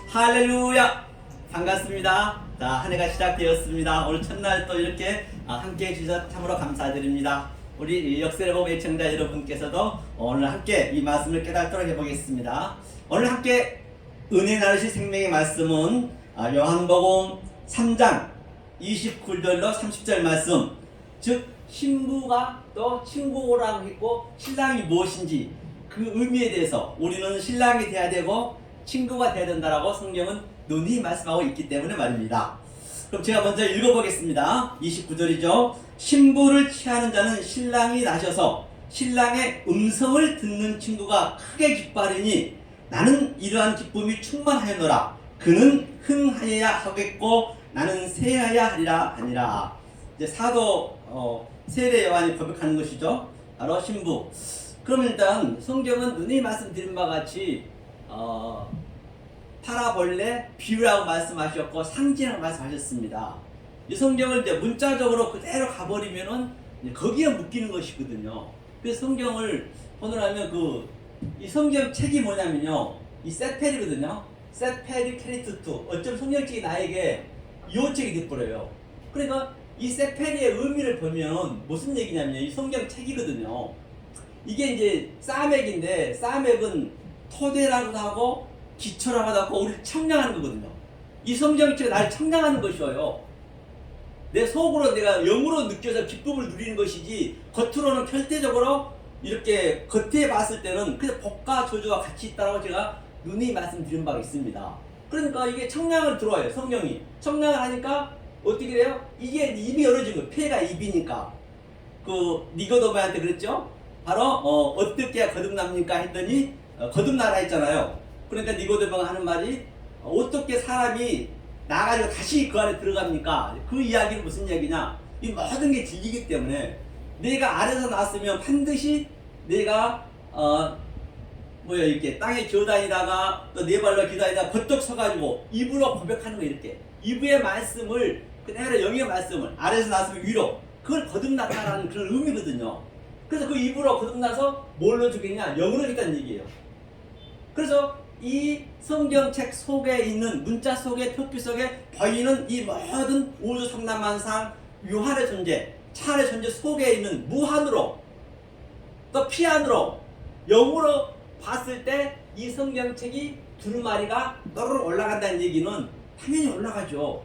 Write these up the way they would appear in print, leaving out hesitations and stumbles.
할렐루야! 반갑습니다. 자, 한 해가 시작되었습니다. 오늘 첫날 또 이렇게 함께 해주셔서 참으로 감사드립니다. 우리 역세례복 애청자 여러분께서도 오늘 함께 이 말씀을 깨닫도록 해보겠습니다. 오늘 함께 은혜 나누실 생명의 말씀은 요한복음 3장 29절로 30절 말씀, 즉 신부가 또 친구라고 했고 신랑이 무엇인지 그 의미에 대해서 우리는 신랑이 돼야 되고 친구가 돼야 된다라고 성경은 논히 말씀하고 있기 때문에 말입니다. 그럼 제가 먼저 읽어보겠습니다. 29절이죠. 신부를 취하는 자는 신랑이 나셔서 신랑의 음성을 듣는 친구가 크게 기뻐하리니 나는 이러한 기쁨이 충만하였노라. 그는 흥하여야 하겠고 나는 세하야 하리라 하니라. 이제 사도 세례 요한이 고백하는 것이죠. 바로 신부. 그럼 일단 성경은 눈이 말씀드린 바와 같이 파라볼레 비유라고 말씀하셨고 상징이라고 말씀하셨습니다. 이 성경을 이제 문자적으로 그대로 가버리면은 거기에 묶이는 것이거든요. 그래서 성경을 보느라면 이 성경 책이 뭐냐면요, 이 세페리거든요. 세페리 캐리투투. 어쩜 성경책이 나에게 유언책이 돼버려요. 그러니까 이 세페리의 의미를 보면 무슨 얘기냐면요, 이 성경 책이거든요. 이게 이제 싸맥인데, 싸맥은 토대라고도 하고 기초라고도 하고 우리를 청량하는 거거든요. 이 성경책이 나를 청량하는 것이어요. 내 속으로 내가 영으로 느껴서 기쁨을 누리는 것이지 겉으로는 절대적으로 이렇게 겉에 봤을 때는 그냥 복과 저주가 같이 있다고 제가 눈이 말씀드린 바가 있습니다. 그러니까 이게 청량을 들어와요. 성경이 청량을 하니까 어떻게 돼요? 이게 입이 열어진 거예요. 폐가 입이니까. 니고데모한테 그랬죠? 바로 어떻게 해야 거듭납니까 했더니 거듭나라 했잖아요. 그러니까 니고데모가 하는 말이 어떻게 사람이 나가지고 다시 그 안에 들어갑니까? 그 이야기는 무슨 이야기냐? 이 모든 게 진리이기 때문에 내가 아래서 나왔으면 반드시 내가 이렇게 땅에 기어다니다가 또 네 발로 기다리다가 버떡 서가지고 입으로 고백하는 거, 이렇게 입의 말씀을 그대로 영의 말씀을 아래서 나왔으면 위로, 그걸 거듭났다라는 그런 의미거든요. 그래서 그 입으로 거듭나서 뭘로 주겠냐? 영으로 주겠다는 얘기예요. 그래서 이 성경책 속에 있는 문자 속에 표기 속에 보이는 이 모든 우주 성남만상 유한의 존재, 차의 존재 속에 있는 무한으로 또 피안으로 영으로 봤을 때 이 성경책이 두루마리가 너르르 올라간다는 얘기는 당연히 올라가죠.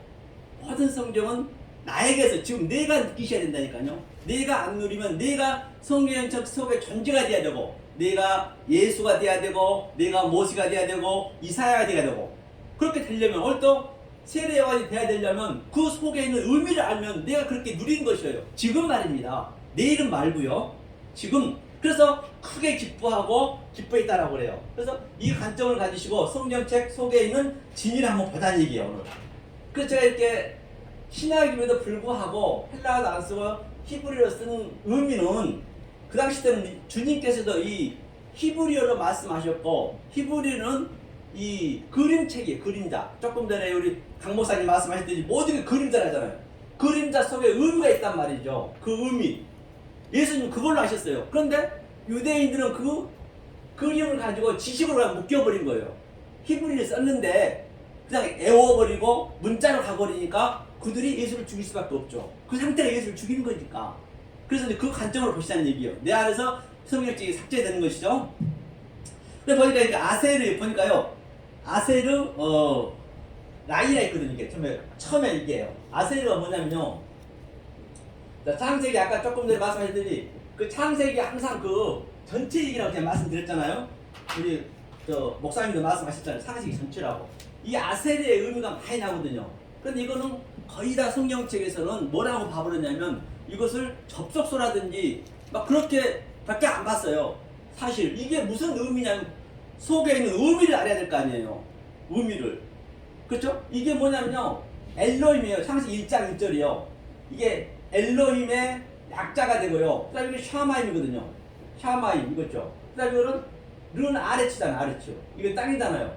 모든 성경은 나에게서 지금 내가 느끼셔야 된다니까요. 내가 안 누리면 내가 성경책 속에 존재가 돼야 되고, 내가 예수가 돼야 되고, 내가 모세가 돼야 되고, 이사야가 돼야 되고, 그렇게 되려면 오늘 또 세례 요한이 돼야 되려면 그 속에 있는 의미를 알면 내가 그렇게 누리는 것이에요. 지금 말입니다. 내일은 말고요. 지금. 그래서 크게 기뻐하고 기뻐했다라고 그래요. 그래서 이 관점을 가지시고 성경책 속에 있는 진리를 한번 보자는 얘기예요, 오늘. 그래서 제가 이렇게 신약임에도 불구하고 헬라어도 안 쓰고 히브리어로 쓴 의미는 그 당시 때는 주님께서도 이 히브리어로 말씀하셨고, 히브리어는 이 그림책이에요. 그림자. 조금 전에 우리 강 목사님 말씀하셨듯이 모든 게 그림자라잖아요. 그림자 속에 의미가 있단 말이죠. 그 의미. 예수님 그걸로 하셨어요. 그런데 유대인들은 그 그림을 가지고 지식으로 그냥 묶여버린 거예요. 히브리를 썼는데 그냥 애워버리고 문자로 가버리니까 그들이 예수를 죽일 수밖에 없죠. 그 상태가 예수를 죽이는 거니까. 그래서 이제 그 관점으로 보시자는 얘기예요. 내 안에서 성경책이 삭제되는 것이죠. 근데 보니까 이게 아세르 보니까요. 아세르 라이라 있거든요. 이게 처음에 이게요. 아세르가 뭐냐면요. 창세기 아까 조금 전에 말씀하셨더니 그 창세기 항상 그 전체 얘기라고 제가 말씀드렸잖아요. 우리 목사님도 말씀하셨잖아요. 창세기 전체라고. 이 아세르의 의미가 많이 나거든요. 그런데 이거는 거의 다 성경책에서는 뭐라고 봐버렸냐면 이것을 접속소라든지 막 그렇게 밖에 안 봤어요. 사실 이게 무슨 의미냐면 속에 있는 의미를 알아야 될 거 아니에요. 의미를. 그렇죠? 이게 뭐냐면요, 엘로힘이에요. 창세기 1장 1절이요. 이게 엘로힘의 약자가 되고요. 그 다음에 이게 샤마임이거든요. 샤마임, 이거죠. 그 다음에 이거는 르는 아레츠잖아요. 아레츠. 이게 땅이잖아요.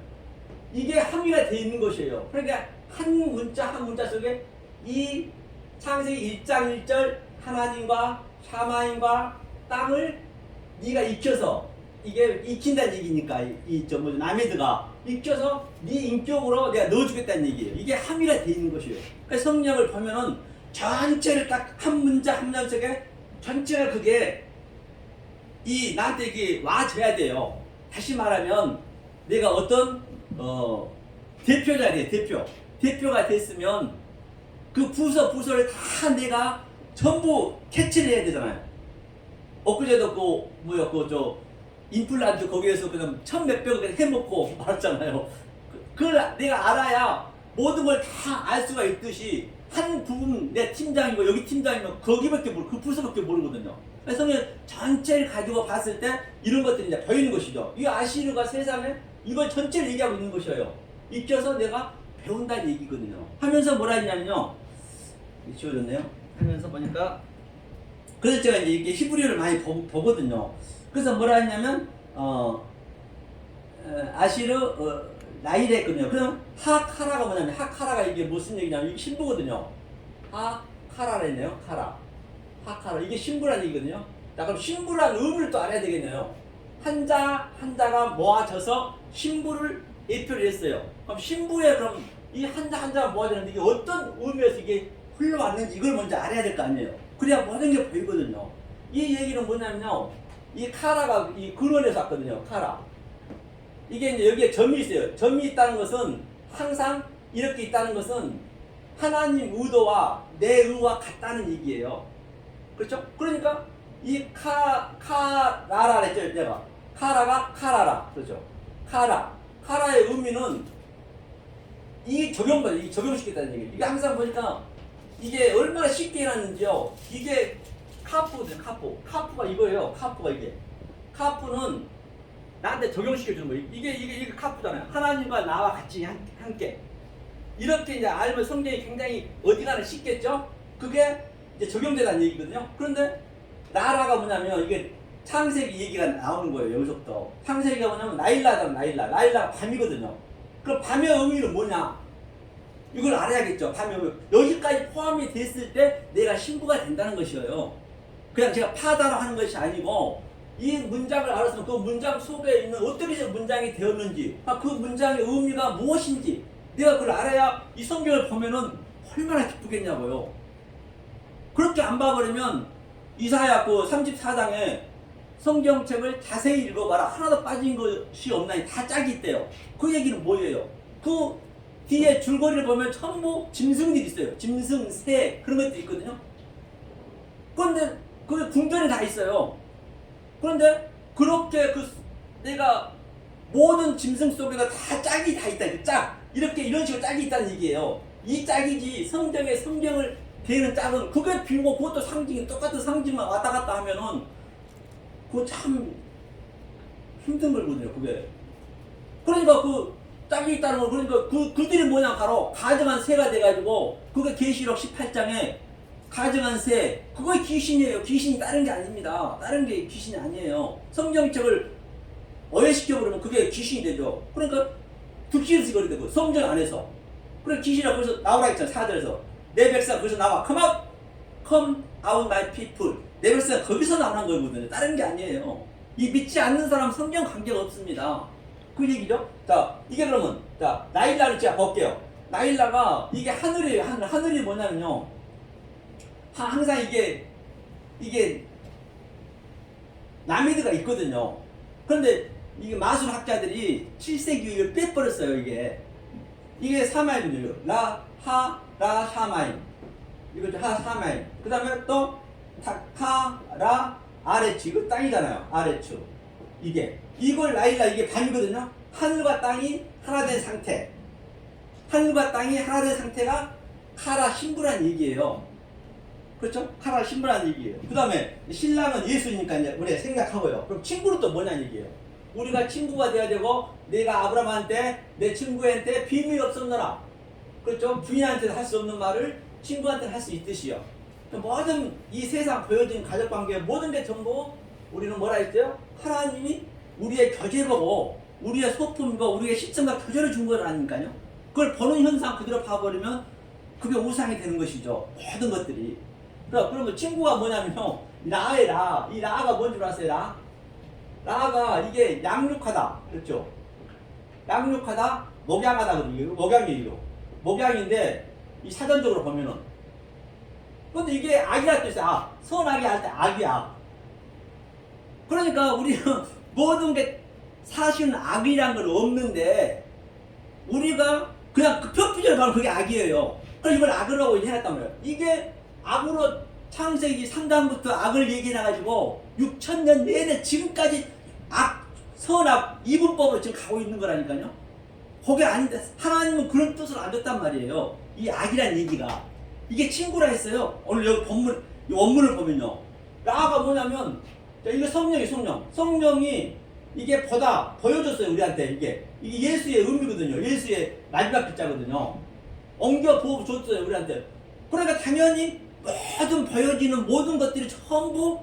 이게 함의가 되어 있는 것이에요. 그러니까 한 문자 속에 이 창세기 1장 1절 하나님과 샤마임과 땅을 네가 익혀서 이게 익힌다는 얘기니까 뭐 나미드가 익혀서 네 인격으로 내가 넣어주겠다는 얘기예요. 이게 함유가 돼 있는 것이에요. 그러니까 성령을 보면은 전체를 딱 한 문장 한 문장 속에 전체가 그게 나한테 이게 와줘야 돼요. 다시 말하면 내가 어떤 대표자 돼 대표가 됐으면 그 부서를 다 내가 전부 캐치를 해야 되잖아요. 엊그제도 저 임플란트 거기에서 그냥 천몇백을 해먹고 말았잖아요. 그걸 내가 알아야 모든 걸 다 알 수가 있듯이 한 부분 내 팀장이고 여기 팀장이면 거기밖에 모르고 그 부서밖에 모르거든요. 그래서 전체를 가지고 봤을 때 이런 것들이 이제 보이는 것이죠. 이 아시르가 세상에 이걸 전체를 얘기하고 있는 것이에요. 익혀서 내가 배운다는 얘기거든요. 하면서 뭐라 했냐면요. 지워졌네요. 하면서 보니까 그래서 제가 이제 이게 히브리어를 많이 보거든요. 그래서 뭐라 했냐면 아시르 나일에 했거든요. 그럼 하카라가 뭐냐면 하카라가 이게 무슨 얘기냐면 이게 신부거든요. 하카라랬네요. 하카라 이게 신부라는 얘기거든요. 자, 그럼 신부라는 의미를 또 알아야 되겠네요. 한자가 모아져서 신부를 예표를 했어요. 그럼 신부의 그럼 이 한자가 모아지는데 이게 어떤 의미에서 이게 흘러왔는지 이걸 먼저 알아야 될 거 아니에요. 그래야 모든 게 보이거든요. 이 얘기는 뭐냐면요. 이 카라가 이 근원에서 왔거든요. 카라. 이게 이제 여기에 점이 있어요. 점이 있다는 것은 항상 이렇게 있다는 것은 하나님 의도와 내 의와 같다는 얘기예요. 그렇죠? 그러니까 이 카라라 했죠. 내가 카라가 카라라. 그렇죠? 카라의 의미는 이 적용시켰다는 얘기예요. 이게 항상 보니까 이게 얼마나 쉽게 해놨는지요. 이게 카푸거든요. 카푸가 이거예요. 카푸가 이게. 카푸는 나한테 적용시켜주는 거예요. 이게 카푸잖아요. 하나님과 나와 같이 함께. 이렇게 이제 알면 성경이 굉장히 어디 가나 쉽겠죠? 그게 이제 적용되다는 얘기거든요. 그런데 나라가 뭐냐면 이게 창세기 얘기가 나오는 거예요. 여기서부터. 창세기가 뭐냐면 나일라가 밤이거든요. 그럼 밤의 의미는 뭐냐? 이걸 알아야겠죠. 밤의 의미. 여기까지 포함이 됐을 때 내가 신부가 된다는 것이에요. 그냥 제가 파다로 하는 것이 아니고 이 문장을 알았으면 그 문장 속에 있는 어떻게 문장이 되었는지 그 문장의 의미가 무엇인지 내가 그걸 알아야 이 성경을 보면은 얼마나 기쁘겠냐고요. 그렇게 안 봐버리면 이사야 34장에 성경책을 자세히 읽어봐라. 하나도 빠진 것이 없나니 다 짝이 있대요. 그 얘기는 뭐예요? 그 뒤에 줄거리를 보면 전부 짐승들이 있어요. 짐승, 새 그런 것들이 있거든요. 그런데 그 궁전에 다 있어요. 그런데 그렇게 내가 모든 짐승 속에다 다 짝이 다 있다. 그 짝. 이런 식으로 짝이 있다는 얘기예요. 이 짝이지 성경을 대는 짝은 그게 비고 그것도 상징이 똑같은 상징만 왔다 갔다 하면은 그거 참 힘든 거거든요. 그게. 그러니까 그 짝이 있다는 거 그러니까 그들이 뭐냐 바로 가정한 새가 돼가지고 그게 계시록 18장에 가정한 새, 그거 귀신이에요. 귀신이 다른 게 아닙니다. 다른 게 귀신이 아니에요. 성경책을 오해시켜버리면 그게 귀신이 되죠. 그러니까 득실을 거리 되고 성경 안에서. 그래 귀신이라 거기서 나오라 했잖아. 4절에서 내 백성 거기서 나와. Come out my people. 내 백성 거기서 나오는 거거든요. 다른 게 아니에요. 이 믿지 않는 사람 성경 관계가 없습니다. 그 얘기죠. 자, 이게 그러면 자 나일라를 제가 볼게요. 나일라가 이게 하늘이 뭐냐면요. 항상 이게 나미드가 있거든요. 그런데 이게 마술학자들이 7세기 이걸 빼버렸어요. 이게 사마임이에요. 라 사마임. 이거 사마임. 그 다음에 또 라 아레츠. 이거 땅이잖아요. 아레츠. 이걸 나일라 이게 밤이거든요. 하늘과 땅이 하나 된 상태. 하늘과 땅이 하나 된 상태가 카라 신부란 얘기예요. 그렇죠? 카라 신부라는 얘기예요. 그 다음에 신랑은 예수니까 이제 우리가 생각하고요. 그럼 친구는 또 뭐냐는 얘기예요. 우리가 친구가 돼야 되고 내가 아브라함한테 내 친구한테 비밀이 없었느라 그렇죠? 부인한테도 할 수 없는 말을 친구한테 할 수 있듯이요. 모든 이 세상 보여진 가족관계의 모든 게 전부 우리는 뭐라 했어요? 하나님이 우리의 교제보고 우리의 소품이고 우리의 시점과 교제를 준 거라니까요. 그걸 보는 현상 그대로 봐버리면 그게 우상이 되는 것이죠. 모든 것들이. 그러면 친구가 뭐냐면요. 이 라가 뭔 줄 아세요? 라가 이게 양육하다. 그렇죠? 양육하다, 목양하다거든요. 목양이에요. 목양인데, 이 사전적으로 보면은. 근데 이게 악이라 뜻이야. 악. 선악이 할 때 악이야. 그러니까 우리는 모든 게 사실은 악이란 건 없는데, 우리가 그냥 그 표피적으로 가면 그게 악이에요. 그럼 이걸 악으로 해놨단 말이에요. 이게 악으로 창세기 3장부터 악을 얘기해놔가지고 6,000년 내내 지금까지 악, 선악, 이분법으로 지금 가고 있는 거라니까요. 그게 아닌데 하나님은 그런 뜻으로 안 줬단 말이에요. 이 악이란 얘기가. 이게 친구라 했어요. 오늘 여기 본문, 이 원문을 보면요. 라가 뭐냐면, 자, 이거 성령이. 성령이 이게 보여줬어요, 우리한테. 이게 예수의 의미거든요. 예수의 마지막 글자거든요. 엉겨 보여줬어요, 우리한테. 그러니까 당연히 모든 보여지는 모든 것들이 전부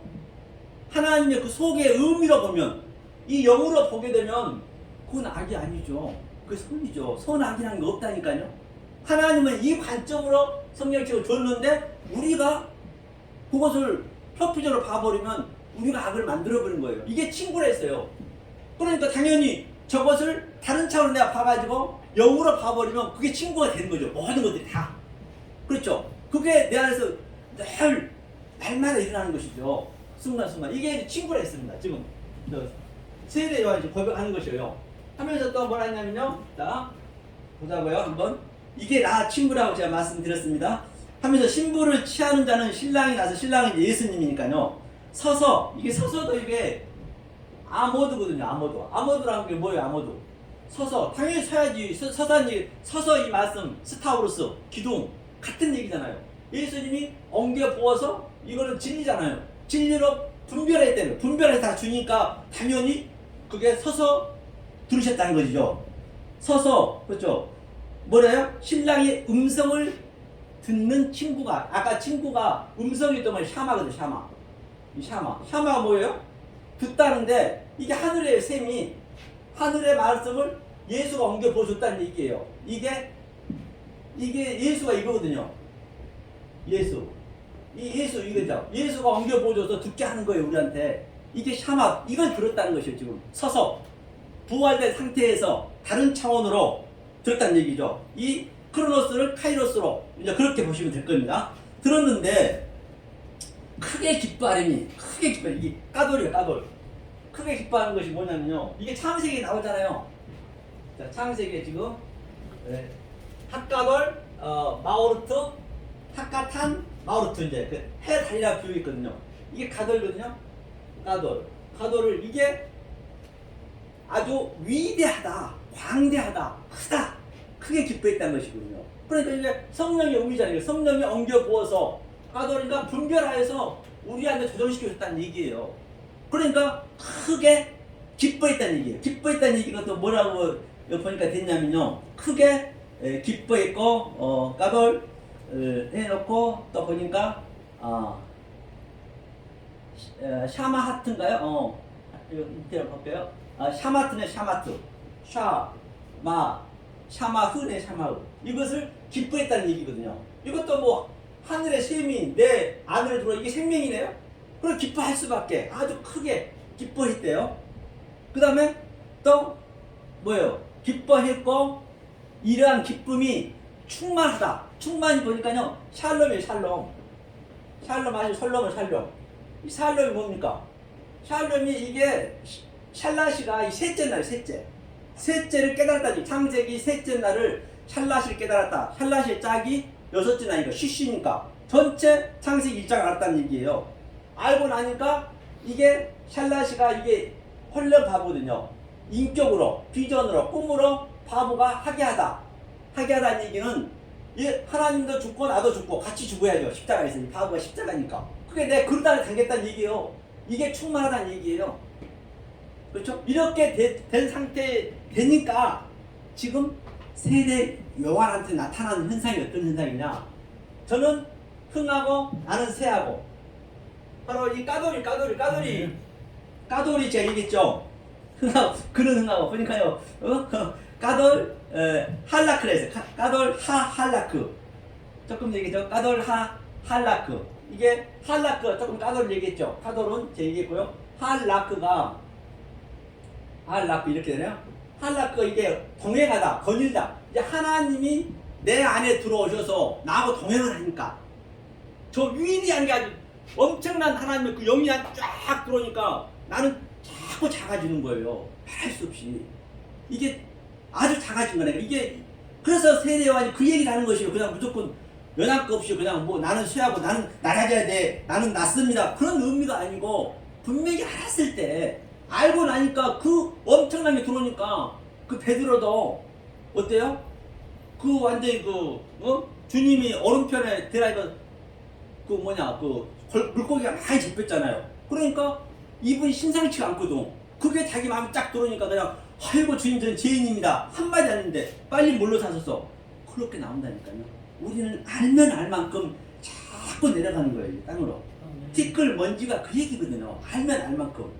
하나님의 그 속의 의미로 보면, 이 영으로 보게 되면 그건 악이 아니죠. 그게 선이죠. 선악이라는 게 없다니까요. 하나님은 이 관점으로 성령책을 줬는데 우리가 그것을 표피적으로 봐버리면 우리가 악을 만들어버린 거예요. 이게 친구라 했어요. 그러니까 당연히 저것을 다른 차원으로 내가 봐가지고 영으로 봐버리면 그게 친구가 되는 거죠. 모든 것들이 다. 그렇죠? 그게 내 안에서 늘 날마다 일어나는 것이죠. 순간순간. 이게 친구라 했습니다. 지금 세례 요한이 고백하는 것이에요. 하면서 또 뭐라 했냐면요. 자, 보자고요. 한번. 이게 나 친구라고 제가 말씀드렸습니다. 하면서 신부를 취하는 자는 신랑이 나서 신랑은 예수님이니까요. 이게 서서도 이게 아모드거든요. 아모드라는 게 뭐예요? 아모드. 서서. 당연히 서야지. 서서 이 말씀, 스타우루스, 기둥. 같은 얘기잖아요. 예수님이 엉겨 부어서 이거는 진리잖아요. 진리로 분별했대요. 분별해서 다 주니까 당연히 그게 서서 들으셨다는 것이죠. 서서, 그렇죠. 뭐래요? 신랑의 음성을 듣는 친구가, 아까 친구가 음성이 있다면 샤마거든, 샤마. 이 샤마가 뭐예요? 듣다는데, 이게 하늘의 셈이, 하늘의 말씀을 예수가 옮겨 보여줬다는 얘기예요. 이게 예수가 이거거든요. 예수 이거죠. 예수가 옮겨 보여줘서 듣게 하는 거예요, 우리한테. 이게 샤마, 이걸 들었다는 것이에요, 지금. 서서. 부활된 상태에서 다른 차원으로 들었다는 얘기죠. 이 크로노스를 카이로스로 이제 그렇게 보시면 될 겁니다. 들었는데 크게 기뻐하려니 이게 까돌이에요. 까돌. 크게 기뻐하는 것이 뭐냐면요. 이게 창세기에 나오잖아요. 자, 창세기에 지금 핫가돌, 마오르트, 핫가탄, 마오르트 이제 그 해 달이라 비유 있거든요. 이게 가돌이거든요. 가돌을 이게 아주 위대하다, 광대하다, 크다, 크게 기뻐했다는 것이거든요. 그러니까 이제 성령의 의미잖아요. 성령이 엉겨 부어서 가돌이가 분별하여서 우리한테 조정시켜줬다는 얘기예요. 그러니까 크게 기뻐했다는 얘기예요. 기뻐했다는 얘기가 또 뭐라고 보니까 됐냐면요. 크게 기뻐했고 가돌 해놓고 또 보니까 샤마하트인가요? 이거 밑에 볼게요. 샤마트네, 샤마트. 샤마흐네, 샤마흐. 이것을 기뻐했다는 얘기거든요. 이것도 뭐 하늘의 셈이 내 안으로 들어와 이게 생명이네요. 그걸 기뻐할 수밖에. 아주 크게 기뻐했대요. 그 다음에 또 뭐예요? 기뻐했고 이러한 기쁨이 충만하다. 충만히 보니까요. 샬롬이에요. 샬롬 아니면 샬롬. 이 샬롬이 뭡니까? 샬롬이 이게 샬라시가 이 셋째 날, 셋째를 깨달았다. 창세기 셋째 날을 샬라시를 깨달았다. 샬라시의 짝이 여섯째 날이니까 쉬쉬니까 전체 창세기 1장을 알았다는 얘기예요. 알고 나니까 이게 샬라시가 이게 헐레 바보거든요. 인격으로, 비전으로, 꿈으로 바보가 하게하다는 얘기는 하나님도 죽고 나도 죽고 같이 죽어야죠. 십자가에서. 바보가 십자가니까. 그게 내 그릇 안에 담겼다는 얘기예요. 이게 충만하다는 얘기예요. 그렇죠? 이렇게 된 상태 되니까 지금 세례 요한한테 나타나는 현상이 어떤 현상이냐? 저는 흥하고 나는 새하고 바로 이 까돌이 제가 얘기했죠. 그는 흥하고 보니까요. 까돌 할라크래서 까돌 할라크 조금 얘기했죠. 까돌 할라크 이게 할라크 조금 까돌 얘기했죠. 까돌은 제가 얘기했고요. 할라크가 할라크 이렇게 되나요? 할라크 이게 동행하다, 거닐다. 이제 하나님이 내 안에 들어오셔서 나하고 동행을 하니까 저 위대한 게 아주 엄청난 하나님의 그 영이 쫙 들어오니까 나는 자꾸 작아지는 거예요. 할 수 없이. 이게 아주 작아진 거네. 이게 그래서 세례요한이 그 얘기를 하는 것이요. 그냥 무조건 연합 없이 그냥 뭐 나는 쇠하고 나는 낮아져야 돼. 나는 낮습니다. 그런 의미가 아니고 분명히 알았을 때 알고 나니까 그 엄청난 게 들어오니까 그 베드로도 어때요? 그 완전히 주님이 오른편에 대라이가 물고기가 많이 잡혔잖아요. 그러니까 이분이 심상치가 않거든. 그게 자기 마음에 쫙 들어오니까 그냥 아이고 주님 저는 죄인입니다. 한마디 하는데 빨리 물로 사셔서 그렇게 나온다니까요. 우리는 알면 알 만큼 자꾸 내려가는 거예요. 땅으로. 티끌 먼지가 그 얘기거든요. 알면 알 만큼.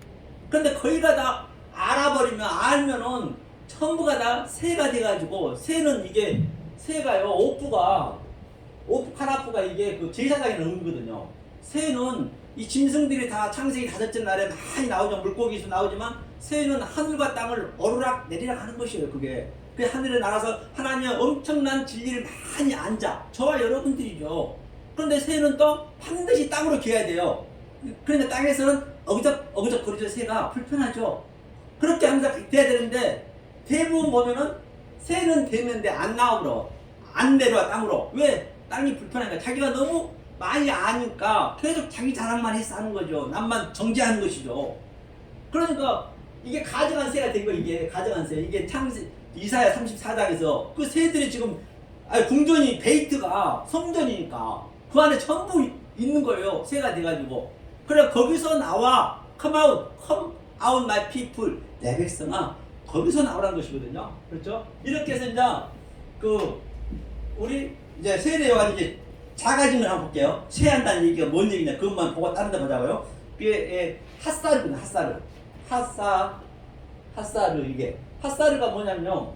그런데 거기가 다 알아버리면 알면은 전부가 다 새가 돼가지고 새는 이게 새가요. 카라프가 이게 그 제사장의 의미거든요. 새는 이 짐승들이 다 창세기 5째 날에 많이 나오죠. 물고기에서 나오지만 새는 하늘과 땅을 오르락 내리락 하는 것이에요. 그게 그 하늘에 날아서 하나님의 엄청난 진리를 많이 앉아. 저와 여러분들이죠. 그런데 새는 또 반드시 땅으로 기어야 돼요. 그런데 땅에서는 어그적 거리죠. 새가 불편하죠. 그렇게 항상 돼야 되는데 대부분 보면은 새는 됐는데 안 나오러 안 내려와 땅으로. 왜? 땅이 불편하니까 자기가 너무 많이 아니까 계속 자기 자랑만 해서 하는 거죠. 남만 정죄하는 것이죠. 그러니까 이게 가증한 새가 된 거. 이게 가증한 새. 이게 이사야 34장에서 그 새들이 지금 궁전이 베이트가 성전이니까 그 안에 전부 있는 거예요. 새가 돼가지고. 그래 거기서 나와 come out my people 내 백성아 거기서 나오라는 것이거든요. 그렇죠? 이렇게 해서 이제 우리 이제 세례 요한이 이제 작아진 걸 한번 볼게요. 쇠한다는 얘기가 뭔 얘기냐 그것만 보고 다른 데 보자고요. 그게 핫사르구나. 핫사르 이게 핫사르가 뭐냐면요.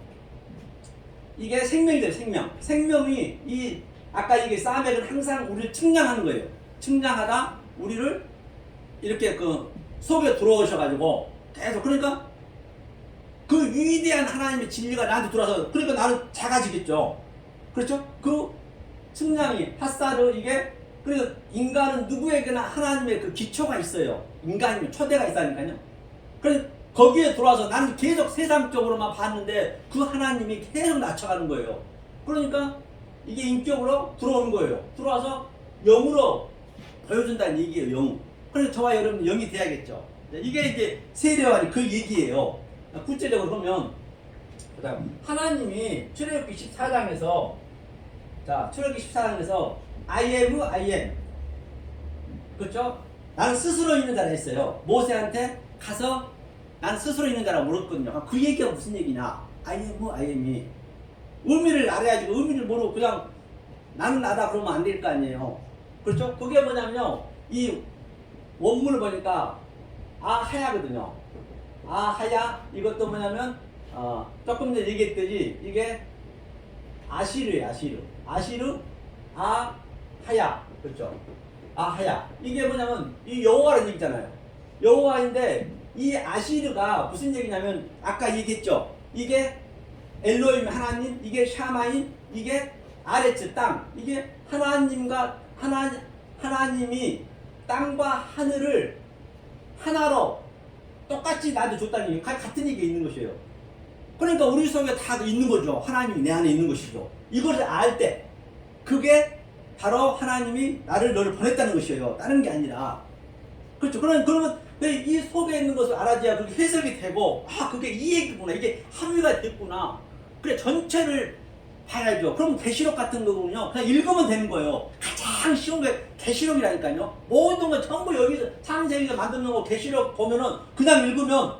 이게 생명이죠. 생명이 이 아까 이게 사맥은 항상 우리를 측량하는 거예요. 측량하다 우리를 이렇게 그 속에 들어오셔가지고 계속 그러니까 그 위대한 하나님의 진리가 나한테 들어와서 그러니까 나는 작아지겠죠. 그렇죠? 그 측량이 핫사르 이게 그래서 인간은 누구에게나 하나님의 그 기초가 있어요. 인간이면 초대가 있다니까요. 그래서 거기에 들어와서 나는 계속 세상적으로만 봤는데 그 하나님이 계속 낮춰가는 거예요. 그러니까 이게 인격으로 들어오는 거예요. 들어와서 영으로 보여준다는 얘기예요. 영. 그래서 저와 여러분 영이 돼야겠죠. 이게 이제 세례요한이 그 얘기예요. 구체적으로 보면 하나님이 출애굽기 14장에서 출애굽기 14장에서 I am 그렇죠? 나는 스스로 있는 자라 했어요. 모세한테 가서 난 스스로 있는 자라고 물었거든요. 그 얘기가 무슨 얘기냐? I am이 의미를 알아야지. 의미를 모르고 그냥 나는 나다 그러면 안 될 거 아니에요. 그렇죠? 그게 뭐냐면요. 이 원문을 보니까 아하야거든요. 아하야 이것도 뭐냐면 조금 전에 얘기했듯이 이게 아시르예요. 아시르 아하야 그렇죠. 아하야 이게 뭐냐면 이 여호와라는 얘기잖아요. 여호와인데 이 아시르가 무슨 얘기냐면 아까 얘기했죠. 이게 엘로힘 하나님, 이게 샤마인, 이게 아레츠 땅. 이게 하나님이 땅과 하늘을 하나로 똑같이 나한테 줬다는 얘기, 같은 얘기가 있는 것이에요. 그러니까 우리 속에 다 있는 거죠. 하나님이 내 안에 있는 것이죠. 이것을 알 때 그게 바로 하나님이 너를 보냈다는 것이에요. 다른 게 아니라. 그렇죠. 그러면 이 속에 있는 것을 알아줘야 그게 해석이 되고 그게 이 얘기구나. 이게 합의가 됐구나. 그래 전체를 봐야죠. 그럼 계시록 같은 거군요. 그냥 읽으면 되는 거예요. 가장 쉬운 게 계시록이라니까요. 모든 거 전부 여기서 창세기가 만드는 거 계시록 보면은 그냥 읽으면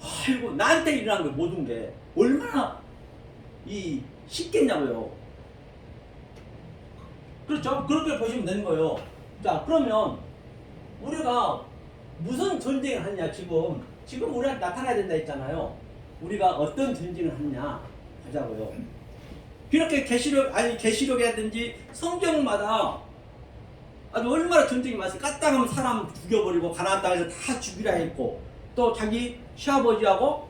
아이고 나한테 일어난 거 모든 게 얼마나 쉽겠냐고요. 그렇죠? 그렇게 보시면 되는 거예요. 자 그러면 우리가 무슨 전쟁을 하냐 지금 우리한테 나타나야 된다 했잖아요. 우리가 어떤 전쟁을 하냐 보자고요. 그렇게 계시록이라든지 성경마다 아주 얼마나 전쟁이 많았어요. 까딱하면 사람 죽여버리고 가나안 땅에서 다 죽이라 했고 또 자기 시아버지하고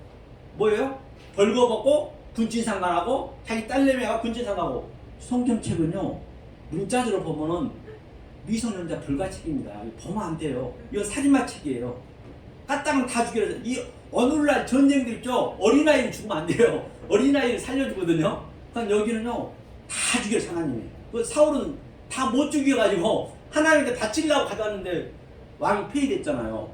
뭐예요? 벌거벗고 군친상간하고 자기 딸내미가 군친상가고. 성경책은요 문자적으로 보면은 미성년자 불가책입니다. 이거 보면 안 돼요. 이거 살인마 책이에요. 까딱은 다 죽여서. 이 오늘날 전쟁들 있죠. 어린아이는 죽으면 안 돼요. 어린아이를 살려주거든요. 그러니까 여기는요 다 죽여요. 하나님이. 그 사울은 다 못 죽여가지고 하나님한테 바치려고 가져왔는데 왕이 폐위됐잖아요.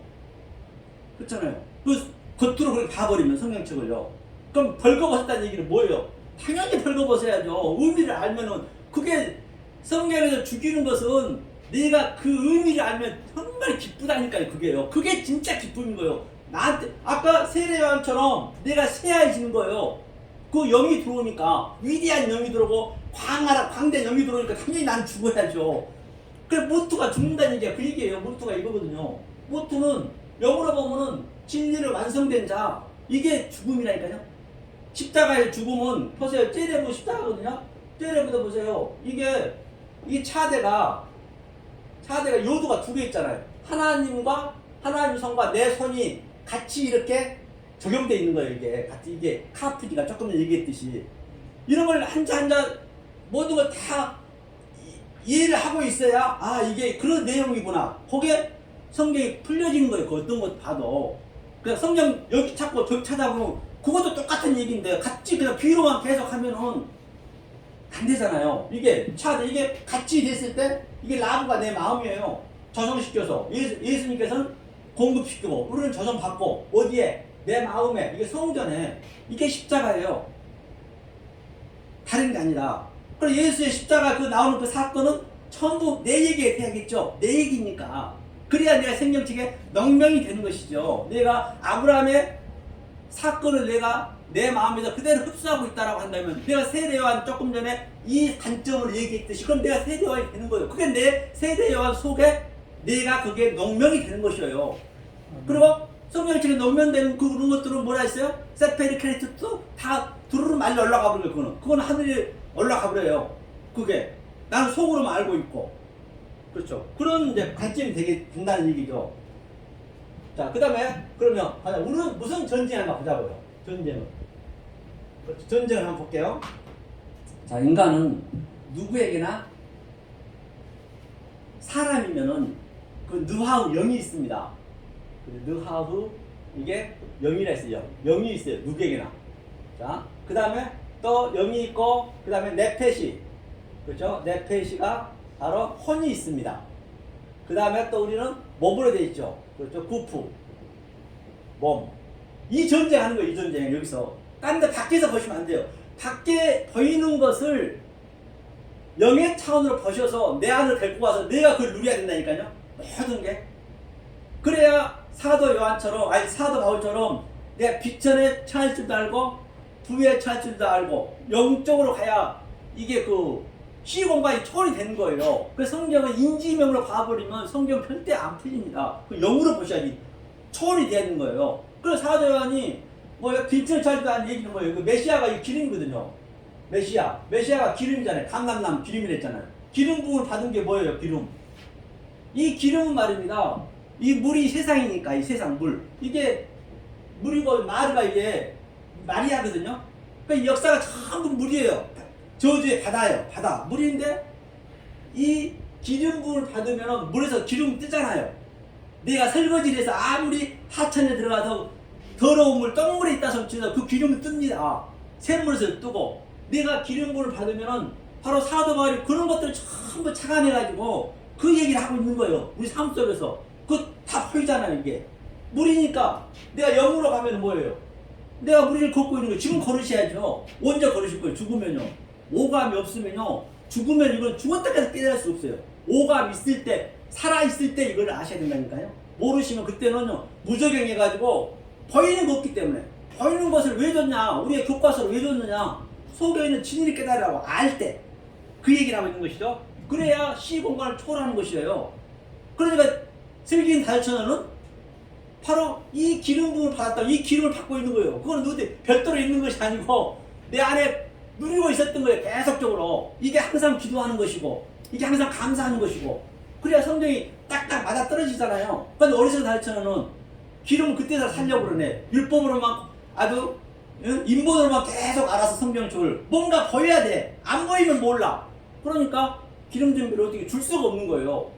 그렇잖아요. 그 겉으로 그렇게 봐버리면 성경책을요. 그럼 벌거벗었다는 얘기는 뭐예요? 당연히 벌거벗어야죠. 의미를 알면은. 그게 성경에서 죽이는 것은 내가 그 의미를 알면 정말 기쁘다니까요. 그게요. 그게 진짜 기쁨인 거예요. 나한테 아까 세례요한처럼 내가 새하얘지는 거예요. 그 영이 들어오니까, 위대한 영이 들어오고 광대한 영이 들어오니까 당연히 난 죽어야죠. 그래 모토가 죽는다는 얘기야. 그 얘기예요. 모토가 이거거든요. 모토는 영어로 보면은 진리를 완성된 자, 이게 죽음이라니까요. 십자가의 죽음은 보세요. 째레부 십자가거든요. 째레부도 보세요. 이게 차대가 요도가 두 개 있잖아요. 하나님과 하나님 성과 내 손이 같이 이렇게 적용돼 있는 거예요. 이게 같이, 이게 카프지가 조금 전에 얘기했듯이 이런 걸 한자 모든 걸 다 이해를 하고 있어야 이게 그런 내용이구나. 거기에 성경이 풀려지는 거예요. 그 어떤 것 봐도. 그냥 성경 여기 찾고 저기 찾아보면 그것도 똑같은 얘기인데 같이 그냥 비유로만 계속 하면은 안 되잖아요. 이게 같이 됐을 때 이게 라브가 내 마음이에요. 저성시켜서 예수님께서는 공급시키고 우리는 저성받고 어디에? 내 마음에. 이게 성전에. 이게 십자가예요. 다른 게 아니라. 그럼 예수의 십자가 그 나오는 그 사건은 전부 내 얘기에 해야겠죠. 내 얘기니까. 그래야 내가 생명책에 명명이 되는 것이죠. 내가 아브라함의 사건을 내가 내 마음에서 그대로 흡수하고 있다라고 한다면 내가 세례요한 조금 전에 이 관점을 얘기했듯이 그럼 내가 세례요한이 되는 거예요. 그게 내 세례요한 속에 내가 그게 농명이 되는 것이에요. 그리고 성경책에 농명되는 그런 것들은 뭐라 했어요? 세페리크레이트도 다 두루루 말려 올라가 버려요. 그건 하늘에 올라가 버려요. 그게 나는 속으로만 알고 있고. 그렇죠. 그런 이제 관점이 되게 된다는 얘기죠. 자, 그 다음에 그러면 우리는 무슨 전쟁을 한번 보자고요. 전쟁을 한번 볼게요. 자, 인간은 누구에게나 사람이면은 그 느하우 영이 있습니다. 느하우 이게 영이라 했어요. 영이 있어요. 누구에게나. 자, 그 다음에 또 영이 있고 그 다음에 네페시. 그렇죠? 네페시가 바로 혼이 있습니다. 그 다음에 또 우리는 몸으로 되어 있죠. 그렇죠? 구프, 몸. 이 전쟁하는 거예요. 이 전쟁 여기서. 딴 데 밖에서 보시면 안 돼요. 밖에 보이는 것을 영의 차원으로 보셔서 내 안을 데리고 와서 내가 그걸 누려야 된다니까요. 모든 게. 그래야 사도 요한처럼, 사도 바울처럼 내가 빛천에 처할 줄도 알고 부에 처할 줄도 알고 영적으로 가야 이게 그 시공간이 초월이 되는 거예요. 그래서 성경은 인지명으로 봐버리면 성경 절대 안 풀립니다. 그 영으로 보셔야지 초월이 되는 거예요. 그래서 사도 요한이 빛을 처할 줄 아는 얘기는 뭐예요? 그 메시아가 이 기름이거든요. 메시아가 기름이잖아요. 감람나무 기름이랬잖아요. 기름 부음을 받은 게 뭐예요? 기름. 이 기름은 말입니다. 이 물이 세상이니까 이 세상 물. 이게 물이고 마르가 이게 마리아거든요. 그러니까 이 역사가 전부 물이에요. 저주의 바다예요. 바다. 물인데 이 기름 부음을 받으면 물에서 기름 뜨잖아요. 내가 설거지를 해서 아무리 하천에 들어가서 더러운 물, 똥물에 있다 손치서 그 기름이 뜹니다. 샘물에서 뜨고. 내가 기름 부음을 받으면 바로 사도 바울이 그런 것들을 전부 착안해가지고 그 얘기를 하고 있는 거예요. 우리 삶 속에서. 그거 다 보이잖아요, 이게. 물이니까 내가 영으로 가면 뭐예요? 내가 물을 걷고 있는 거예요. 지금 걸으셔야죠. 언제 걸으실 거예요? 죽으면요. 오감이 없으면요. 죽으면 이건 죽었다까지 깨달을 수 없어요. 오감 있을 때, 살아있을 때 이걸 아셔야 된다니까요. 모르시면 그때는요, 무적용해가지고 보이는 거 없기 때문에. 보이는 것을 왜 줬냐? 우리의 교과서를 왜 줬느냐? 속에 있는 진리를 깨달으라고 알 때. 그 얘기를 하고 있는 것이죠. 그래야 시공간을 초월하는 것이에요. 그러니까 슬기인 다이어트는 바로 이 기름 부음을 받았다. 이 기름을 받고 있는 거예요. 그건 누구한테 별도로 있는 것이 아니고 내 안에 누리고 있었던 거예요. 계속적으로. 이게 항상 기도하는 것이고 이게 항상 감사하는 것이고 그래야 성경이 딱딱 맞아 떨어지잖아요. 근데 어리석은 다이어트는 기름을 그때 다 살려고 그러네. 율법으로만 아주 응? 인본으로만 계속 알아서 성경책을 뭔가 보여야 돼. 안 보이면 몰라. 그러니까 기름 준비를 어떻게 줄 수가 없는 거예요.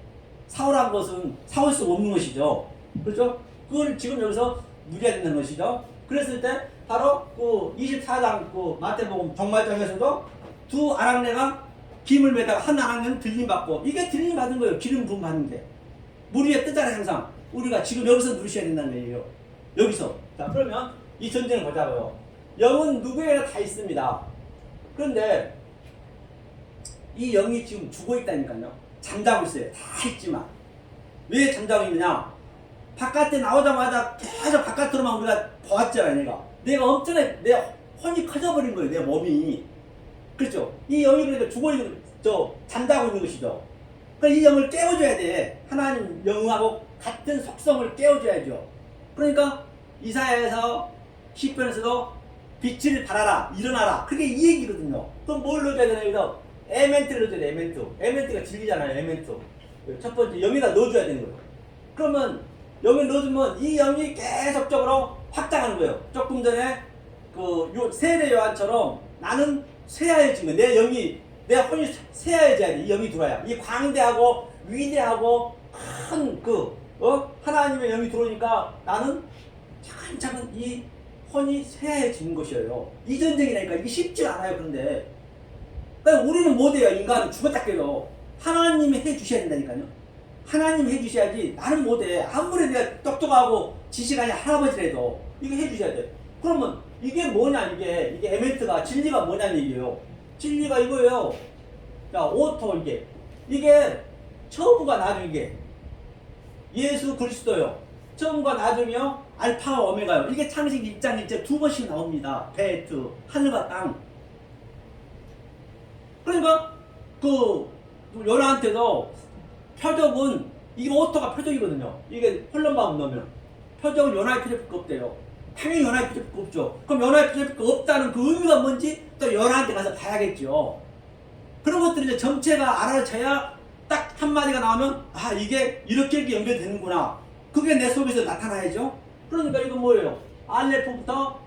사오란 것은 사올 수가 없는 것이죠. 그렇죠? 그걸 지금 여기서 누려야 된다는 것이죠. 그랬을 때 바로 그 24장 그 마태복음 종말장에서도 두 아랑내가 김을 매다가 한 아랑내는 들림 받고, 이게 들림 받은 거예요. 기름 부음 받는 게. 물 위에 뜨잖아요. 항상 우리가 지금 여기서 누르셔야 된다는 얘기예요. 여기서. 자, 그러면 이 전쟁을 보자고요. 영은 누구에게나 다 있습니다. 그런데 이 영이 지금 죽어 있다니까요. 잠자고 있어요. 다 있지만. 왜 잠자고 있느냐? 바깥에 나오자마자 계속 바깥으로만 우리가 보았잖아요. 내가 엄청나게 내 혼이 커져버린 거예요. 내 몸이. 그렇죠? 이 영이 그러니까 죽어 있는, 잠자고 있는 것이죠. 그러니까 이 영을 깨워줘야 돼. 하나님 영하고 같은 속성을 깨워줘야죠. 그러니까 이사야에서 시편에서도 빛을 발하라, 일어나라. 그게 이 얘기거든요. 그럼 뭘 넣어줘야 되나? 여기서 에멘트를 넣어줘야 돼. 에멘트. 에멘트가 진리잖아요. 에멘트. 첫 번째 영에다 넣어줘야 되는 거예요. 그러면 영을 넣어주면 이 영이 계속적으로 확장하는 거예요. 조금 전에 그 세례 요한처럼 나는 쇠하여진 거예요. 내 영이, 내 혼이 쇠하여져야 돼. 이 영이 들어와야. 이 광대하고 위대하고 큰 하나님의 영이 들어오니까 나는 차근차근 이 혼이 쇠하여지는 것이에요. 이 전쟁이라니까. 이게 쉽지 않아요. 그런데 그러니까 우리는 못해요. 인간은 죽었다 깨도 하나님이 해주셔야 된다니까요. 하나님이 해주셔야지. 나는 못해. 아무리 내가 똑똑하고 지식아니 할아버지라도 이거 해주셔야 돼. 그러면 이게 뭐냐? 이게 에멘트가, 진리가 뭐냐는 얘기예요. 진리가 이거예요. 자, 오토. 이게 처음과 나중이게 예수 그리스도요. 처음과 나중이요. 알파와 오메가요. 이게 창세기 1장 1절 두 번씩 나옵니다. 베트, 하늘과 땅. 그러니까 요나한테도 표적은, 이게 오토가 표적이거든요. 이게 홀런바움 넣으면 표적은 요나의 표적밖에 없대요. 당연히 요나의 표적밖에 없죠. 그럼 요나의 표적밖에 없다는 그 의미가 뭔지 또 요나한테 가서 봐야겠죠. 그런 것들이 이제 전체가 알아져야 딱 한마디가 나오면, 아, 이게 이렇게 연결되는구나. 그게 내 속에서 나타나야죠. 그러니까 이거 뭐예요? 알레프부터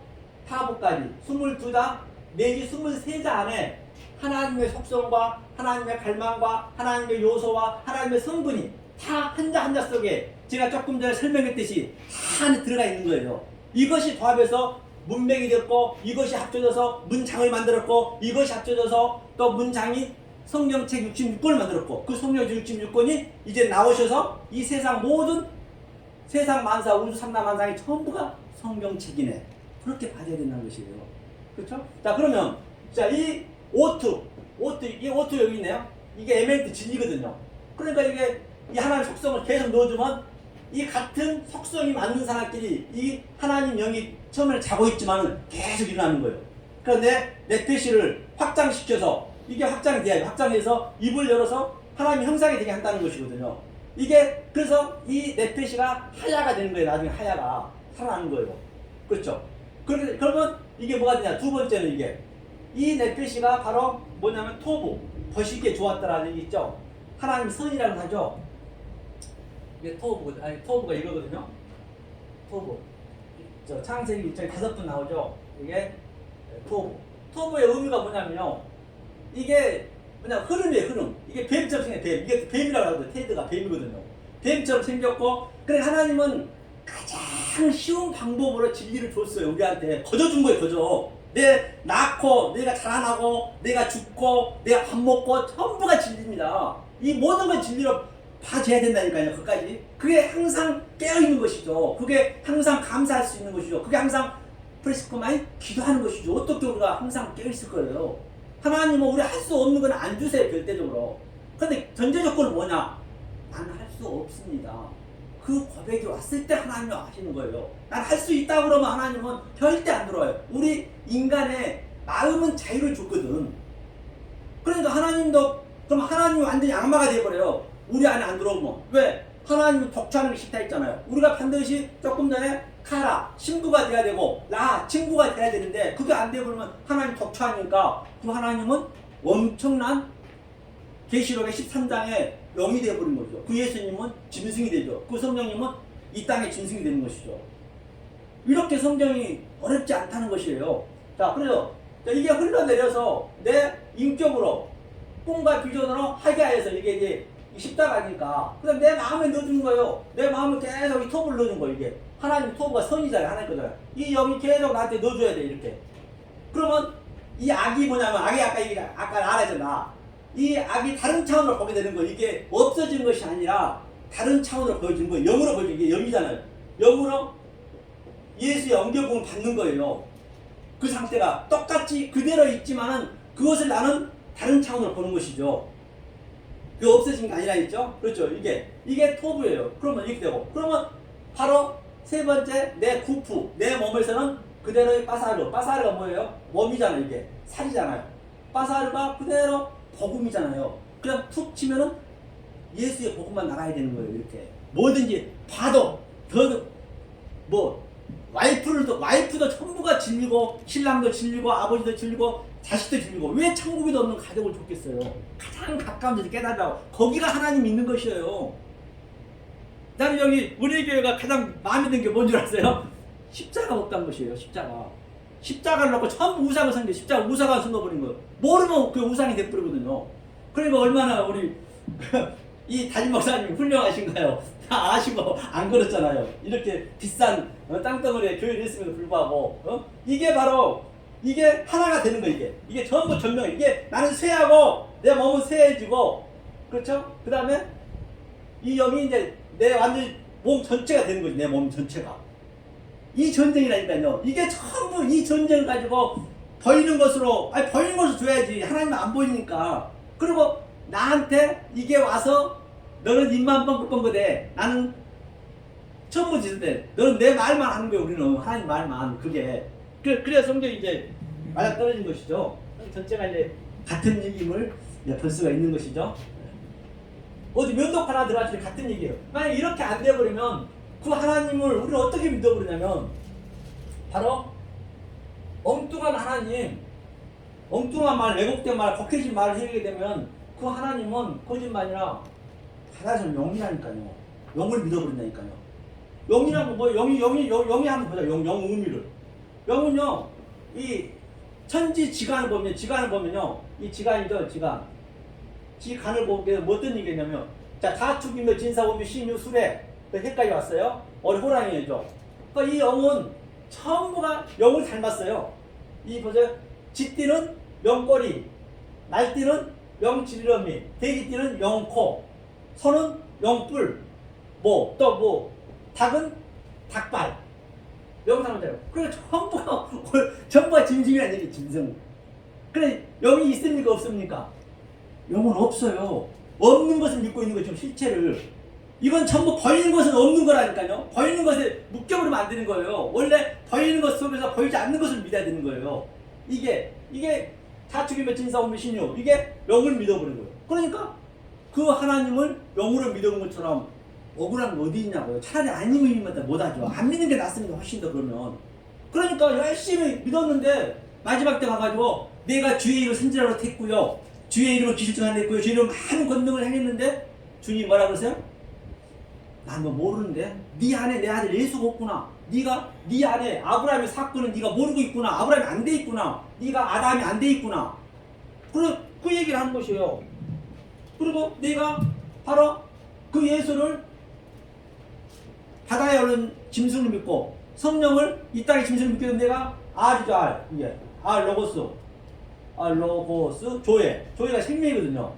타부까지 22장 내지 23장 안에 하나님의 속성과 하나님의 갈망과 하나님의 요소와 하나님의 성분이 다 한자 한자 속에 제가 조금 전에 설명했듯이 다 안에 들어가 있는 거예요. 이것이 조합해서 문맥이 됐고, 이것이 합쳐져서 문장을 만들었고, 이것이 합쳐져서 또 문장이 성경책 66권을 만들었고, 그 성경책 66권이 이제 나오셔서 이 세상 모든 세상 만사 우주 삼라 만상이 전부가 성경책이네. 그렇게 봐야 된다는 것이에요. 그렇죠? 자, 그러면 자, 이 오투 여기 있네요. 이게 에멘트 진리거든요. 그러니까 이게 이 하나님의 속성을 계속 넣어주면 이 같은 속성이 맞는 사람끼리 이 하나님 영이 처음에는 자고 있지만 계속 일어나는 거예요. 그런데 네페시를 확장시켜서 이게 확장이 돼야죠. 확장해서 입을 열어서 하나님 형상이 되게 한다는 것이거든요. 이게 그래서 이 네페시가 하야가 되는 거예요. 나중에 하야가 살아나는 거예요. 그렇죠? 그러면 이게 뭐가 되냐? 두 번째는 이게 이 네페시가 바로 뭐냐면 토부, 버시게 좋았다라는 얘기 있죠. 하나님 선이라고 하죠. 이게 토부가 이거거든요. 토부. 저 창세기 1장 5번 나오죠. 이게 토부. 토부의 의미가 뭐냐면요. 이게 흐름이에요, 흐름. 이게 뱀처럼 생겨, 뱀. 이게 뱀이라고 하거든요. 테드가 뱀이거든요. 뱀처럼 생겼고, 그래, 하나님은 가장 쉬운 방법으로 진리를 줬어요. 우리한테. 거저준 거예요, 거저. 내 낳고, 내가 자라나고, 내가 죽고, 내가 밥 먹고, 전부가 진리입니다. 이 모든 건 진리로 봐줘야 된다니까요, 그까지. 그게 항상 깨어있는 것이죠. 그게 항상 감사할 수 있는 것이죠. 그게 항상 프레스코마이 기도하는 것이죠. 어떻게 우리가 항상 깨어있을 거예요. 하나님은 우리 할 수 없는 건 안 주세요, 절대적으로. 근데 전제 조건은 뭐냐? 나는 할 수 없습니다. 그 고백이 왔을 때 하나님이 하시는 거예요. 난 할 수 있다 그러면 하나님은 절대 안 들어와요. 우리 인간의 마음은 자유를 줬거든. 그러니까 하나님도, 그럼 하나님이 완전히 악마가 되어버려요. 우리 안에 안 들어오면. 왜? 하나님은 독처하는 게 싫다 했잖아요. 우리가 반드시 조금 전에 카라, 신부가 돼야 되고, 라, 친구가 돼야 되는데, 그게 안 되어버리면 하나님 독처하니까, 그 하나님은 엄청난 계시록의 13장에 영이 되어버린 거죠. 그 예수님은 짐승이 되죠. 그 성령님은 이 땅의 짐승이 되는 것이죠. 이렇게 성경이 어렵지 않다는 것이에요. 자, 그래서 이게 흘러내려서 내 인격으로 꿈과 비전으로 하게 하여서 이게 이제 십자가니까 그다음 내 마음에 넣어준 거예요. 내 마음에 계속 이 톱을 넣어준 거예요. 이게 하나님 톱가 선이잖아요. 하나님 거잖아요. 이 영이 계속 나한테 넣어줘야 돼 이렇게. 그러면 이 악이 뭐냐면 악이 아까 말했잖아. 이 악이 다른 차원으로 보게 되는 거예요. 이게 없어지는 것이 아니라 다른 차원으로 보여주는 거예요. 영으로 보여주는 게 영이잖아요. 영으로 예수의 엉겨부음을 받는 거예요. 그 상태가 똑같이 그대로 있지만은 그것을 나는 다른 차원으로 보는 것이죠. 그 없어진 게 아니라 있죠. 그렇죠. 이게 토부예요. 그러면 이렇게 되고 그러면 바로 세 번째 내 구프 내 몸에서는 그대로의 빠사르가 뭐예요? 몸이잖아요. 이게 살이잖아요. 빠사르가 그대로 복음이잖아요. 그냥 툭 치면은 예수의 복음만 나가야 되는 거예요. 이렇게 뭐든지 봐도 뭐 와이프도 전부가 질리고 신랑도 질리고 아버지도 질리고 자식도 질리고 왜 천국에도 없는 가족을 줬겠어요. 가장 가까운 데서 깨달으라고 거기가 하나님 있는 것이에요. 나는 여기 우리 교회가 가장 마음에 든 게 뭔 줄 아세요? 십자가 없다는 것이에요. 십자가를 놓고 전부 우상을 섬겨 십자가 우상을 숨겨버린 거예요. 모르면 그 우상이 돼버리거든요. 그러니까 얼마나 우리 이 담임 목사님 훌륭하신가요? 다 아시고 안 그렇잖아요. 이렇게 비싼 땅덩어리에 교회를 했음에도 불구하고 이게 바로 이게 하나가 되는 거예요. 이게 전부 전명이에요. 이게 나는 쇠하고 내 몸은 쇠해지고 그렇죠? 그 다음에 이 영이 이제 내 완전 몸 전체가 되는 거지. 내 몸 전체가 이 전쟁이라니까요. 이게 전부 이 전쟁을 가지고 보이는 것으로 보이는 것으로 줘야지. 하나님은 안 보이니까. 그리고 나한테 이게 와서 너는 입만 뻥긋뻥긋해. 나는 천부 짓을 너는 내 말만 하는 거야. 우리는 하나님 말만. 그게 그래서 성경이 이제 맞아 떨어진 것이죠. 전체가 이제 같은 얘기임을 볼 수가 있는 것이죠. 어디 면도칼 하나 들어가지 같은 얘기예요. 만약 이렇게 안 돼버리면 그 하나님을 우리는 어떻게 믿어버리냐면 바로 엉뚱한 하나님, 엉뚱한 말, 왜곡된 말, 곡해진 말을 해게 되면 그 하나님은 거짓말이라 하나님 영이라니까요. 영을 믿어버린다니까요. 영이라고 뭐 영이 한번 보자. 영 의미를. 영은요 이 천지지간을 보면요 이 지간이죠. 지간을 보면 뭐 어떤 얘기냐면 자 가축이며 진사오며 신유 수레 여기까지 왔어요. 호랑이죠. 그러니까 이 영은 전부가 영을 닮았어요. 이 보세요. 쥐띠는 영꼬리, 날띠는 영지리러미, 돼지띠는 영코, 소는 영뿔, 닭은 닭발. 영상을 그래 전부가 짐승이라는 얘기 짐승. 그래 영이 있습니까 없습니까? 영은 없어요. 없는 것을 믿고 있는 거죠. 실체를. 이건 전부 보이는 것은 없는 거라니까요. 보이는 것에 묶여버리면 안 되는 거예요. 원래 보이는 것 속에서 보이지 않는 것을 믿어야 되는 거예요. 이게 자축이며 진사오며 신유 이게 영을 믿어버린 거예요. 그러니까 그 하나님을 영으로 믿어본 것처럼 억울한 게 어디 있냐고요. 차라리 안 믿으면 못하죠. 안 믿는 게 낫습니다. 훨씬 더 그러면. 그러니까 열심히 믿었는데 마지막 때 가가지고 내가 주의 이름을 선지자로 했고요. 주의 이름을 기술증 했고요. 주의 이름을 많은 권능을 행했는데 주님 뭐라 그러세요? 난 너 모르는데 네 안에 내 아들 예수가 없구나. 네가 네 안에 아브라함의 사건은 네가 모르고 있구나. 아브라함이 안 돼 있구나. 네가 아담이 안 돼 있구나. 그 얘기를 하는 것이에요. 그리고 내가 바로 그 예수를 바다에 오른 짐승을 믿고 성령을 이 땅의 짐승을 믿게 된 내가 R이죠. R. 이게 R 로고스 조회가 생명이거든요.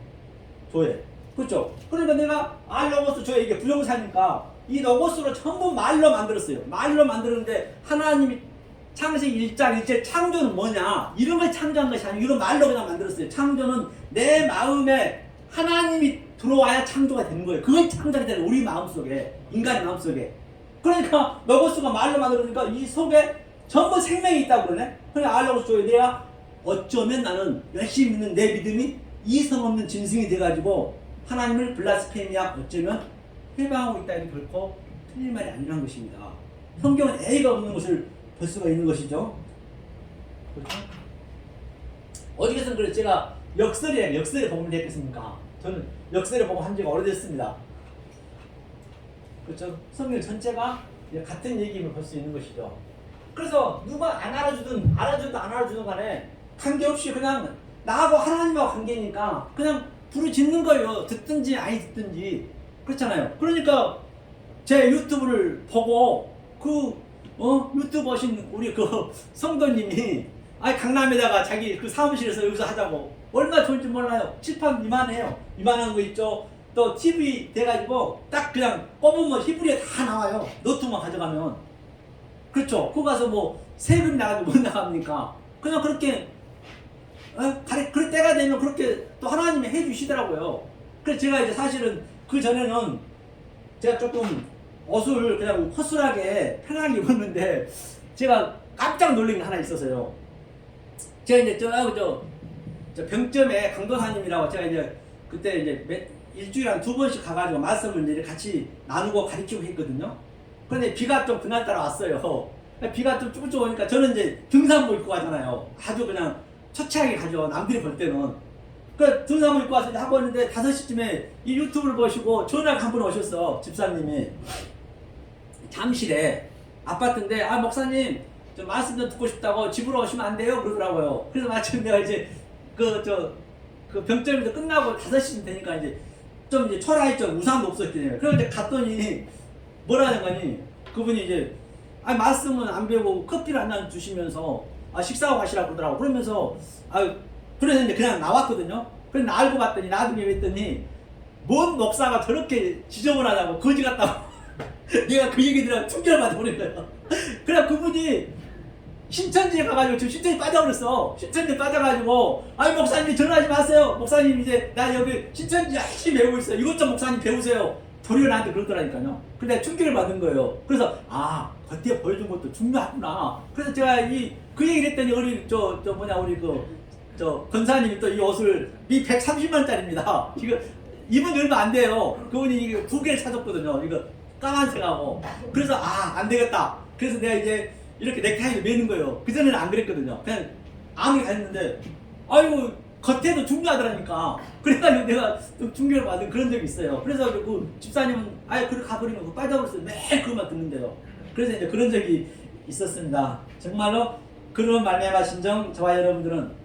조회. 그렇죠? 그러니까 내가 R 로고스 조회 이게 부정사니까 이 로고스로 전부 말로 만들었어요. 말로 만들었는데 하나님이 창세기 1장 1절 창조는 뭐냐? 이런 걸 창조한 것이 아니고 이런 말로 그냥 만들었어요. 창조는 내 마음에 하나님이 들어와야 창조가 되는 거예요. 그걸 창조하게 되는 우리 마음속에 인간의 마음속에. 그러니까 로고스가 말로 만들었으니까 이 속에 전부 생명이 있다고 그러네. 그러니까 알로고스 조회 내가 어쩌면 나는 열심히 믿는 내 믿음이 이성 없는 짐승이 돼가지고 하나님을 블라스페미아 어쩌면 회방하고 있다니 결코 틀린 말이 아니라는 것입니다. 성경은 A가 없는 것을 볼 수가 있는 것이죠. 그렇죠? 어디에서는 그래 제가 역설에 복음을 했겠습니까? 저는 역설에 복음 한 지가 오래됐습니다. 그렇죠? 성경 전체가 같은 얘기임을 볼 수 있는 것이죠. 그래서 누가 안 알아주든 알아주든 안 알아주든 간에 관계없이 그냥 나하고 하나님하고 관계니까 그냥 부르짖는 거예요. 듣든지 아니 듣든지. 그렇잖아요. 그러니까 제 유튜브를 보고 유튜브 하신 우리 그 성도님이 강남에다가 자기 그 사무실에서 여기서 하자고 얼마나 좋은지 몰라요. 칠판 이만해요. 이만한 거 있죠. 또 TV 돼가지고 딱 그냥 뽑으면 히브리에 다 나와요. 노트만 가져가면. 그렇죠. 그거 가서 뭐 세금 나가도 못 나갑니까? 그냥 그렇게 그럴 때가 되면 그렇게 또 하나님이 해주시더라고요. 그래서 제가 이제 사실은 그 전에는 제가 조금 옷을 그냥 허술하게 편하게 입었는데 제가 깜짝 놀란 게 하나 있었어요. 제가 이제 저 병점에 강도사님이라고 제가 이제 그때 이제 일주일에 한 2번씩 가가지고 말씀을 이제 같이 나누고 가르치고 했거든요. 그런데 비가 좀 그날따라 왔어요. 비가 좀 쭈글쭈글 오니까 저는 이제 등산복 입고 가잖아요. 아주 그냥 처치하게 가죠. 남들이 볼 때는. 그 등산복 입고 와서 하고 있는데 5시쯤에 이 유튜브를 보시고 전화가 한 분 오셨어. 집사님이. 잠실에 아파트인데 목사님 저 말씀 좀 듣고 싶다고 집으로 오시면 안 돼요? 그러더라고요. 그래서 마침 내가 이제 그 병점에서 끝나고 5시쯤 되니까 이제 좀 이제 초라했죠. 우산도 없었거든요. 그래서 이제 갔더니 뭐라는 거니 그분이 이제 말씀은 안 배우고 커피를 한 잔 주시면서 식사하고 가시라고 그러더라고. 그러면서 그래서 이제 그냥 나왔거든요. 그래서 나 알고 봤더니 나중에 뵀더니 뭔 목사가 저렇게 지저분하다고 거지 같다고 내가 그 얘기 들으면 충격을 받아버린 거예요. 그래 그분이 신천지에 가가지고 지금 신천지 빠져버렸어. 신천지 빠져가지고 목사님 전화하지 마세요. 목사님 이제 나 여기 신천지 열심히 배우고 있어요. 이것 좀 목사님 배우세요. 도리어 나한테 그러더라니까요. 근데 내가 충격을 받은 거예요. 그래서 겉에 보여준 것도 중요하구나. 그래서 제가 그 얘기를 했더니 우리 우리 권사님이 또 이 옷을 130만원짜리입니다. 지금 입은 얼마 안 돼요. 그분이 이게 2개를 사줬거든요. 이거 까만색하고. 그래서 안 되겠다. 그래서 내가 이제 이렇게 넥타이를 매는 거예요. 그전에는 안 그랬거든요. 그냥 아무리 갔는데 겉에도 중요하더라니까. 그래가지고 내가 좀 충격을 받은 그런 적이 있어요. 그래서 그 집사님은 그렇게 가버리면 빠져버렸어요. 매일 그것만 듣는데요. 그래서 이제 그런 적이 있었습니다. 정말로 그런 말씀하신 점 저와 여러분들은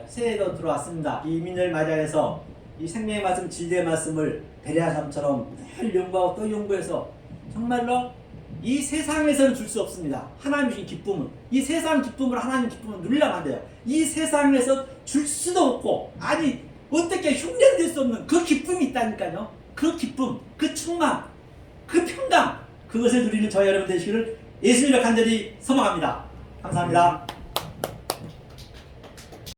새해도 들어왔습니다. 이 이민을 맞이해서 이 생명의 말씀, 진리의 말씀을 베레아섬처럼 늘 연구하고 또 연구해서 정말로 이 세상에서는 줄 수 없습니다. 하나님 주신 기쁨은 이 세상 기쁨을 하나님 기쁨을 누리려면 안 돼요. 이 세상에서 줄 수도 없고 어떻게 흉내낼 수 없는 그 기쁨이 있다니까요. 그 기쁨, 그 충만, 그 평강 그것을 누리는 저희 여러분 되시기를 예수님을 간절히 소망합니다. 감사합니다.